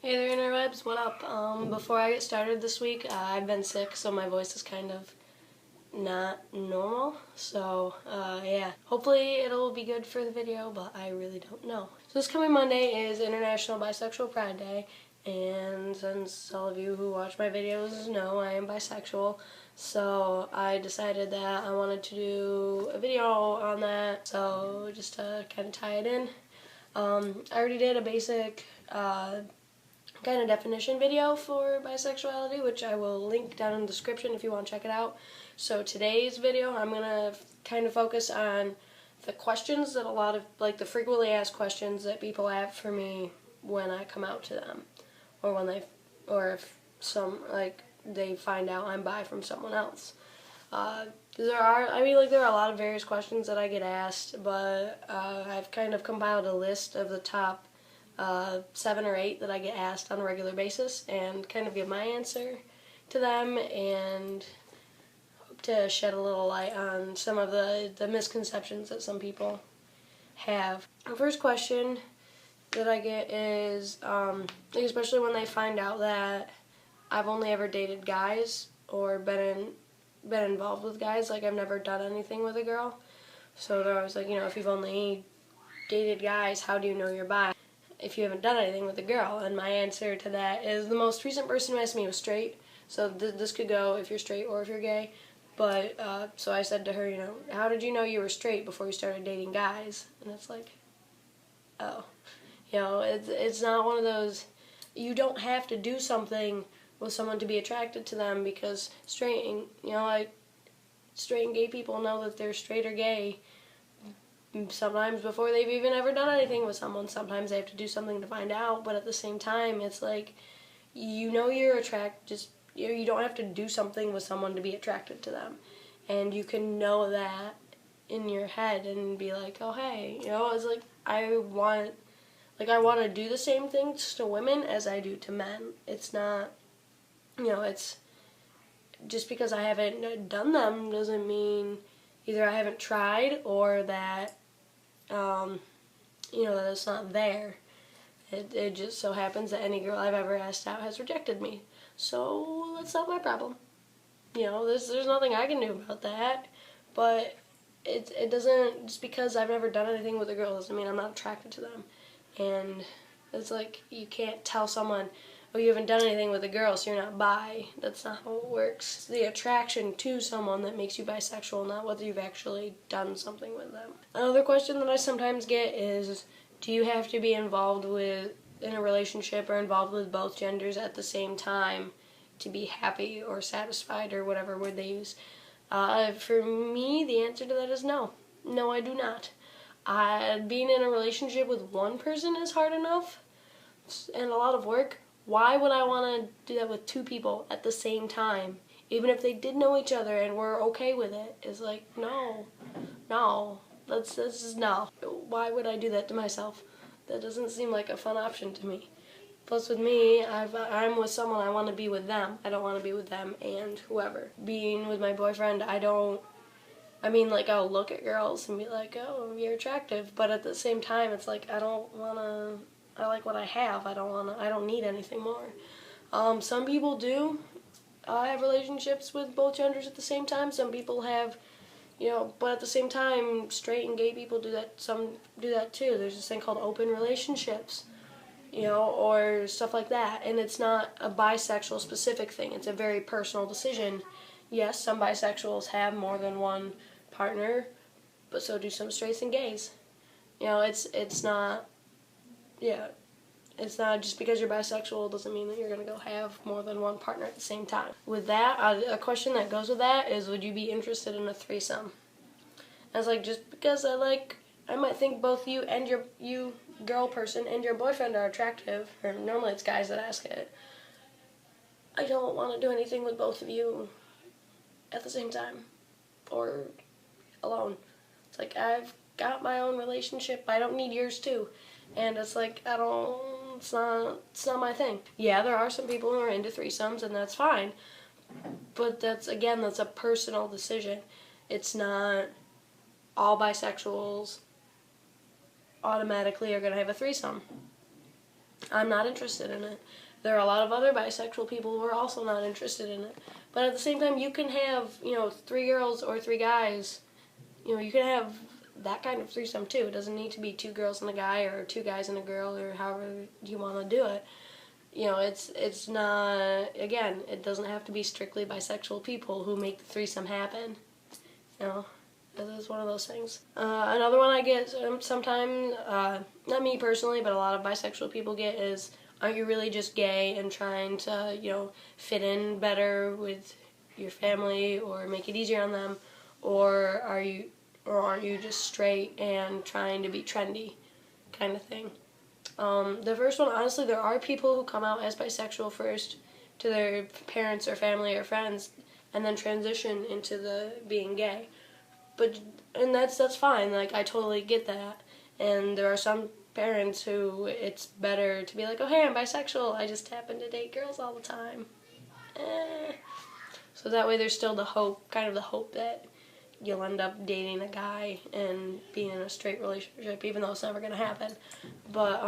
Hey there, Interwebs, what up? Before I get started this week, I've been sick, so my voice is kind of not normal. So, yeah. Hopefully it'll be good for the video, but I really don't know. So this coming Monday is International Bisexual Pride Day, and since all of you who watch my videos know I am bisexual, so I decided that I wanted to do a video on that, so just to kind of tie it in. I already did a basic kind of definition video for bisexuality, which I will link down in the description if you want to check it out. So today's video, I'm going to kind of focus on the questions that the frequently asked questions that people have for me when I come out to them, or if they find out I'm bi from someone else. There are a lot of various questions that I get asked, but I've kind of compiled a list of the top 7 or 8 that I get asked on a regular basis and kind of give my answer to them and hope to shed a little light on some of the misconceptions that some people have. The first question that I get is, especially when they find out that I've only ever dated guys or been involved with guys, like I've never done anything with a girl. So they're always like, if you've only dated guys, how do you know you're bi if you haven't done anything with a girl? And my answer to that is the most recent person who asked me was straight, so this could go if you're straight or if you're gay. But so I said to her, how did you know you were straight before you started dating guys? And it's like, oh, it's not one of those, you don't have to do something with someone to be attracted to them, because straight and gay people know that they're straight or gay sometimes before they've even ever done anything with someone. Sometimes they have to do something to find out, but at the same time, it's like, you're attracted, you don't have to do something with someone to be attracted to them. And you can know that in your head and be like, oh hey, it's like, I want to do the same things to women as I do to men. It's not, it's just because I haven't done them doesn't mean either I haven't tried or that that it's not there. It just so happens that any girl I've ever asked out has rejected me. So that's not my problem. There's nothing I can do about that. But it doesn't, just because I've never done anything with a girl doesn't mean I'm not attracted to them. And it's like, you can't tell someone, oh, you haven't done anything with a girl, so you're not bi. That's not how it works. It's the attraction to someone that makes you bisexual, not whether you've actually done something with them. Another question that I sometimes get is, do you have to be involved in a relationship or involved with both genders at the same time to be happy or satisfied, or whatever word they use? For me, the answer to that is no. No, I do not. Being in a relationship with one person is hard enough and a lot of work. Why would I want to do that with 2 people at the same time? Even if they did know each other and were okay with it. It's like, no. This is no. Why would I do that to myself? That doesn't seem like a fun option to me. Plus with me, I'm with someone, I want to be with them. I don't want to be with them and whoever. Being with my boyfriend, I'll look at girls and be like, oh, you're attractive. But at the same time, it's like, I like what I have. I don't need anything more. Some people do have relationships with both genders at the same time. Some people have, but at the same time, straight and gay people do that. Some do that too. There's this thing called open relationships, or stuff like that. And it's not a bisexual specific thing. It's a very personal decision. Yes, some bisexuals have more than one partner, but so do some straights and gays. It's not, it's not just because you're bisexual doesn't mean that you're going to go have more than one partner at the same time. With that, a question that goes with that is, would you be interested in a threesome? I was like, just because I might think both you and you girl person and your boyfriend are attractive, or normally it's guys that ask it, I don't want to do anything with both of you at the same time or alone. It's like, I've got my own relationship, I don't need yours too. And it's like, it's not my thing. Yeah, there are some people who are into threesomes, and that's fine. But that's a personal decision. It's not all bisexuals automatically are going to have a threesome. I'm not interested in it. There are a lot of other bisexual people who are also not interested in it. But at the same time, you can have, 3 girls or 3 guys. You can have that kind of threesome too. It doesn't need to be 2 girls and a guy or 2 guys and a girl or however you want to do it. It's not, again, it doesn't have to be strictly bisexual people who make the threesome happen. It's one of those things. Another one I get sometimes, not me personally, but a lot of bisexual people get is, aren't you really just gay and trying to, fit in better with your family or make it easier on them? Or aren't you just straight and trying to be trendy kind of thing? The first one, honestly, there are people who come out as bisexual first to their parents or family or friends and then transition into the being gay. And that's fine, like, I totally get that. And there are some parents who it's better to be like, oh, hey, I'm bisexual, I just happen to date girls all the time. So that way there's still the hope that you'll end up dating a guy and being in a straight relationship, even though it's never going to happen. But,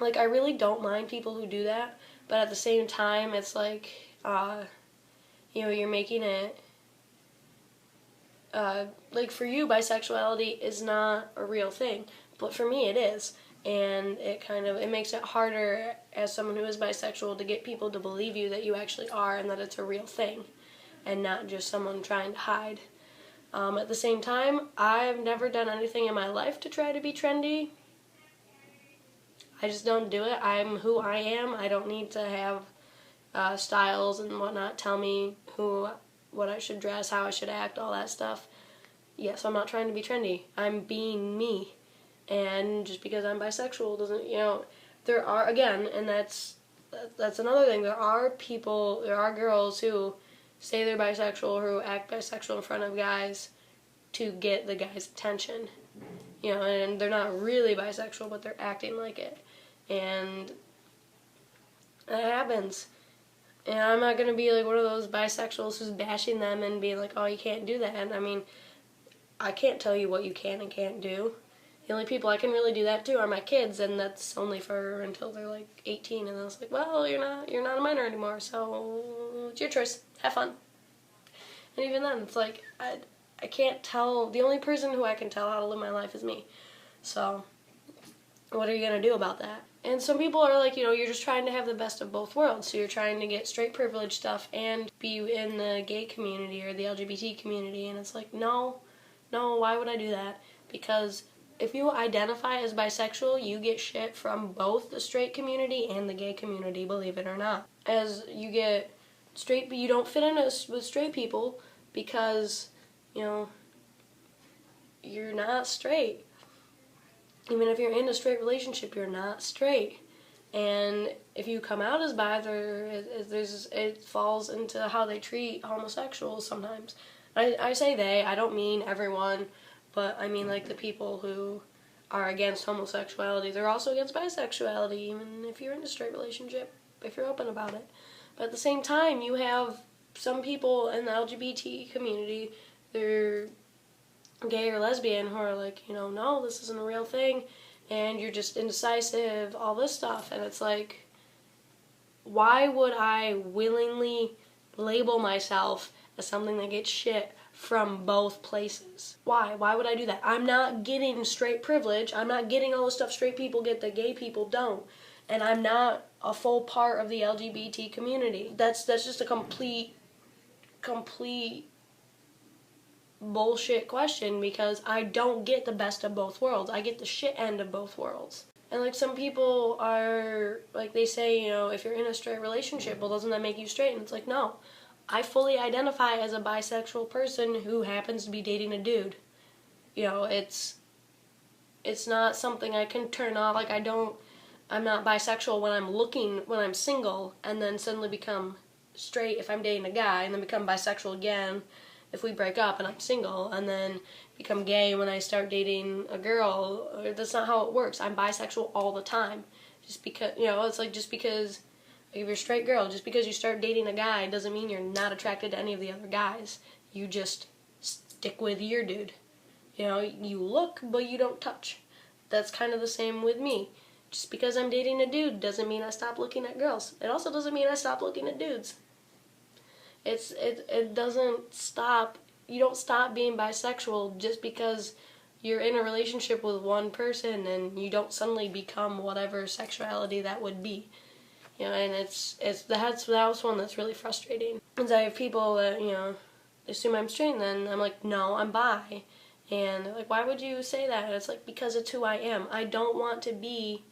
I really don't mind people who do that, but at the same time, it's like, you're making it, for you, bisexuality is not a real thing, but for me it is, and it makes it harder as someone who is bisexual to get people to believe you that you actually are and that it's a real thing, and not just someone trying to hide. At the same time, I've never done anything in my life to try to be trendy. I just don't do it. I'm who I am. I don't need to have styles and whatnot tell me what I should dress, how I should act, all that stuff. Yes, I'm not trying to be trendy. I'm being me. And just because I'm bisexual doesn't, there are, again, and that's another thing. There are girls who say they're bisexual, who act bisexual in front of guys to get the guy's attention. And they're not really bisexual, but they're acting like it. And that happens. And I'm not going to be like one of those bisexuals who's bashing them and being like, oh, you can't do that. And I mean, I can't tell you what you can and can't do. The only people I can really do that to are my kids, and that's only for until they're like 18. And then it's like, well, you're not a minor anymore, so it's your choice. Have fun. And even then, it's like, I can't tell. The only person who I can tell how to live my life is me. So what are you going to do about that? And some people are like, you're just trying to have the best of both worlds. So you're trying to get straight privilege stuff and be in the gay community or the LGBT community. And it's like, no, why would I do that? Because if you identify as bisexual, you get shit from both the straight community and the gay community, believe it or not. As you get straight, but you don't fit in with straight people because, you're not straight. Even if you're in a straight relationship, you're not straight. And if you come out as bi, it falls into how they treat homosexuals sometimes. I say they, I don't mean everyone, but I mean like the people who are against homosexuality. They're also against bisexuality, even if you're in a straight relationship, if you're open about it. But at the same time, you have some people in the LGBT community, they're gay or lesbian, who are like, no, this isn't a real thing, and you're just indecisive, all this stuff. And it's like, why would I willingly label myself as something that gets shit from both places? Why would I do that? I'm not getting straight privilege. I'm not getting all the stuff straight people get that gay people don't. And I'm not a full part of the LGBT community. That's just a complete bullshit question, because I don't get the best of both worlds. I get the shit end of both worlds. And like some people are, like they say, if you're in a straight relationship, well, doesn't that make you straight? And it's like, no. I fully identify as a bisexual person who happens to be dating a dude. It's not something I can turn off. Like I'm not bisexual when I'm single, and then suddenly become straight if I'm dating a guy, and then become bisexual again if we break up and I'm single, and then become gay when I start dating a girl. That's not how it works. I'm bisexual all the time. Just because, it's like just because if you're a straight girl, just because you start dating a guy doesn't mean you're not attracted to any of the other guys. You just stick with your dude. You look, but you don't touch. That's kind of the same with me. just because I'm dating a dude doesn't mean I stop looking at girls. It also doesn't mean I stop looking at dudes. It doesn't stop. You don't stop being bisexual just because you're in a relationship with one person and you don't suddenly become whatever sexuality that would be. You know, and that was one that's really frustrating. Because I have people that, you know, assume I'm straight, and then I'm like, no, I'm bi. And they're like, why would you say that? And it's like, because it's who I am. I don't want to be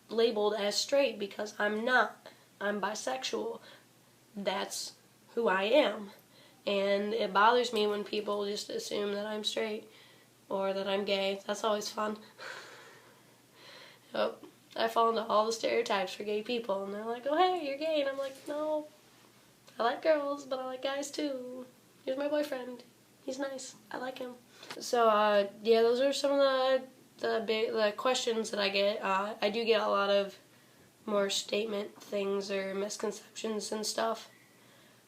labeled as straight because I'm not. I'm bisexual. That's who I am. And it bothers me when people just assume that I'm straight or that I'm gay. That's always fun. So I fall into all the stereotypes for gay people, and they're like, oh hey, you're gay, and I'm like, no, I like girls, but I like guys too. Here's my boyfriend. He's nice. I like him. So yeah, those are some of the questions that I get. I do get a lot of more statement things or misconceptions and stuff,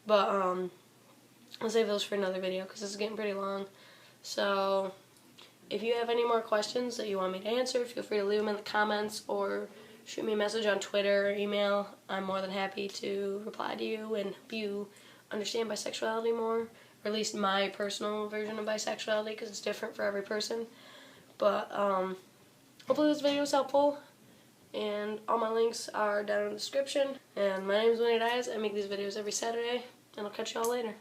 but I'll save those for another video because this is getting pretty long. So if you have any more questions that you want me to answer, feel free to leave them in the comments or shoot me a message on Twitter or email. I'm more than happy to reply to you and help you understand bisexuality more, or at least my personal version of bisexuality, because it's different for every person. But hopefully this video was helpful, and all my links are down in the description. And my name is Winnie Diaz. I make these videos every Saturday, and I'll catch y'all later.